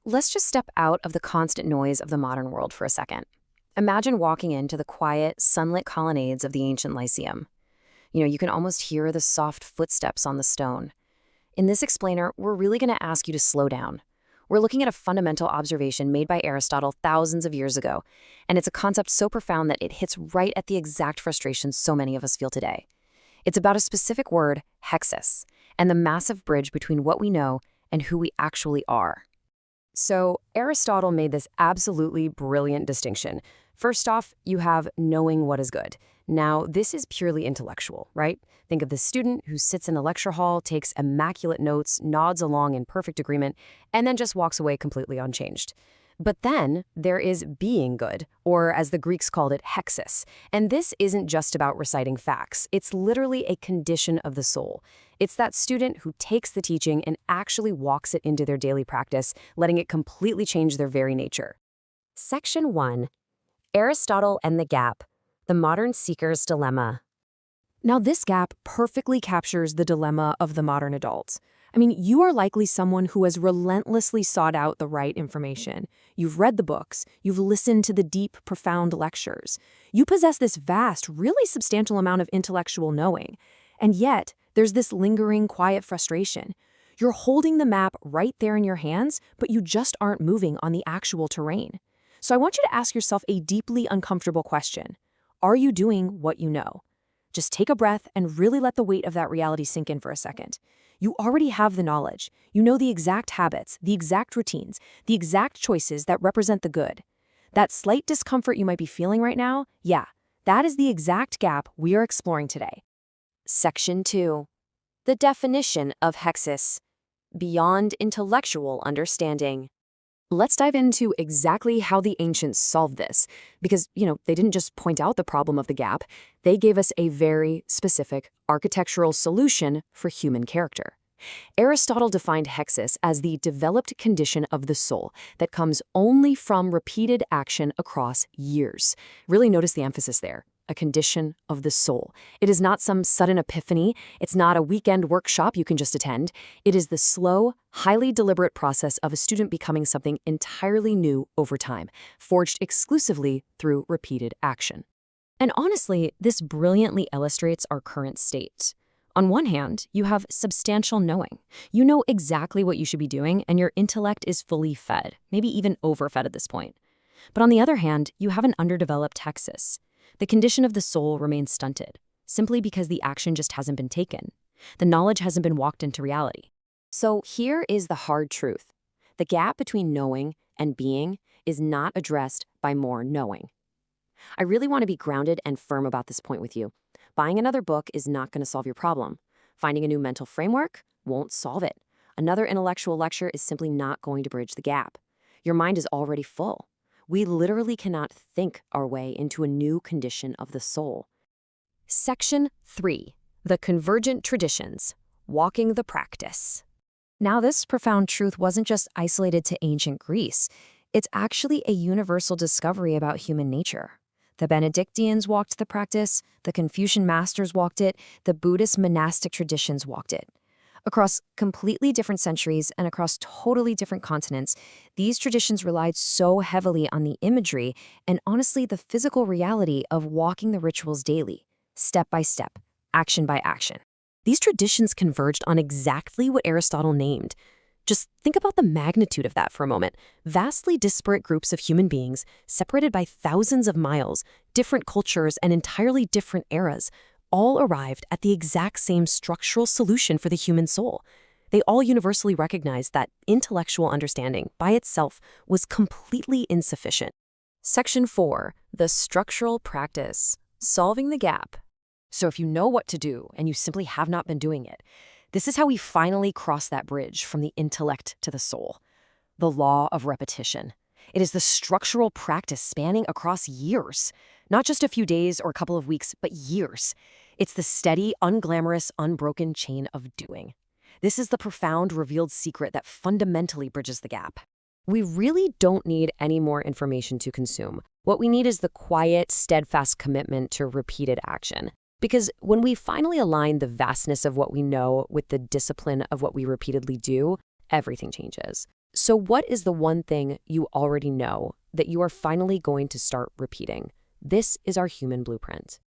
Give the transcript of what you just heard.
Let's just step out of the constant noise of the modern world for a second. Imagine walking into the quiet, sunlit colonnades of the ancient Lyceum. You can almost hear the soft footsteps on the stone. In this explainer, we're really going to ask you to slow down. We're looking at a fundamental observation made by Aristotle thousands of years ago, and it's a concept so profound that it hits right at the exact frustration so many of us feel today. It's about a specific word, hexis, and the massive bridge between what we know and who we actually are. So Aristotle made this absolutely brilliant distinction. First off, you have knowing what is good. Now, this is purely intellectual, right? Think of the student who sits in a lecture hall, takes immaculate notes, nods along in perfect agreement, and then just walks away completely unchanged. But then there is being good, or as the Greeks called it, hexis. And this isn't just about reciting facts. It's literally a condition of the soul. It's that student who takes the teaching and actually walks it into their daily practice, letting it completely change their very nature. Section 1. Aristotle and the Gap, the Modern Seeker's Dilemma. Now, this gap perfectly captures the dilemma of the modern adult. You are likely someone who has relentlessly sought out the right information. You've read the books. You've listened to the deep, profound lectures. You possess this vast, really substantial amount of intellectual knowing. And yet, there's this lingering, quiet frustration. You're holding the map right there in your hands, but you just aren't moving on the actual terrain. So I want you to ask yourself a deeply uncomfortable question. Are you doing what you know? Just take a breath and really let the weight of that reality sink in for a second. You already have the knowledge. You know the exact habits, the exact routines, the exact choices that represent the good. That slight discomfort you might be feeling right now, that is the exact gap we are exploring today. Section 2. The definition of hexis, beyond intellectual understanding. Let's dive into exactly how the ancients solved this, because, they didn't just point out the problem of the gap, they gave us a very specific architectural solution for human character. Aristotle defined hexis as the developed condition of the soul that comes only from repeated action across years. Really notice the emphasis there. A condition of the soul. It is not some sudden epiphany. It's not a weekend workshop you can just attend. It is the slow, highly deliberate process of a student becoming something entirely new over time, forged exclusively through repeated action. And honestly, this brilliantly illustrates our current state. On one hand, you have substantial knowing. You know exactly what you should be doing, and your intellect is fully fed, maybe even overfed at this point. But on the other hand, you have an underdeveloped hexis. The condition of the soul remains stunted, simply because the action just hasn't been taken. The knowledge hasn't been walked into reality. So here is the hard truth. The gap between knowing and being is not addressed by more knowing. I really want to be grounded and firm about this point with you. Buying another book is not going to solve your problem. Finding a new mental framework won't solve it. Another intellectual lecture is simply not going to bridge the gap. Your mind is already full. We literally cannot think our way into a new condition of the soul. Section 3. The Convergent Traditions, Walking the Practice. Now, this profound truth wasn't just isolated to ancient Greece. It's actually a universal discovery about human nature. The Benedictines walked the practice, the Confucian masters walked it, the Buddhist monastic traditions walked it. Across completely different centuries and across totally different continents, these traditions relied so heavily on the imagery and honestly the physical reality of walking the rituals daily, step by step, action by action. These traditions converged on exactly what Aristotle named. Just think about the magnitude of that for a moment. Vastly disparate groups of human beings, separated by thousands of miles, different cultures, and entirely different eras, all arrived at the exact same structural solution for the human soul. They all universally recognized that intellectual understanding by itself was completely insufficient. Section 4. The Structural Practice, Solving the Gap. So if you know what to do and you simply have not been doing it, this is how we finally cross that bridge from the intellect to the soul. The law of repetition. It is the structural practice spanning across years. Not just a few days or a couple of weeks, but years. It's the steady, unglamorous, unbroken chain of doing. This is the profound, revealed secret that fundamentally bridges the gap. We really don't need any more information to consume. What we need is the quiet, steadfast commitment to repeated action. Because when we finally align the vastness of what we know with the discipline of what we repeatedly do, everything changes. So what is the one thing you already know that you are finally going to start repeating? This is our human blueprint.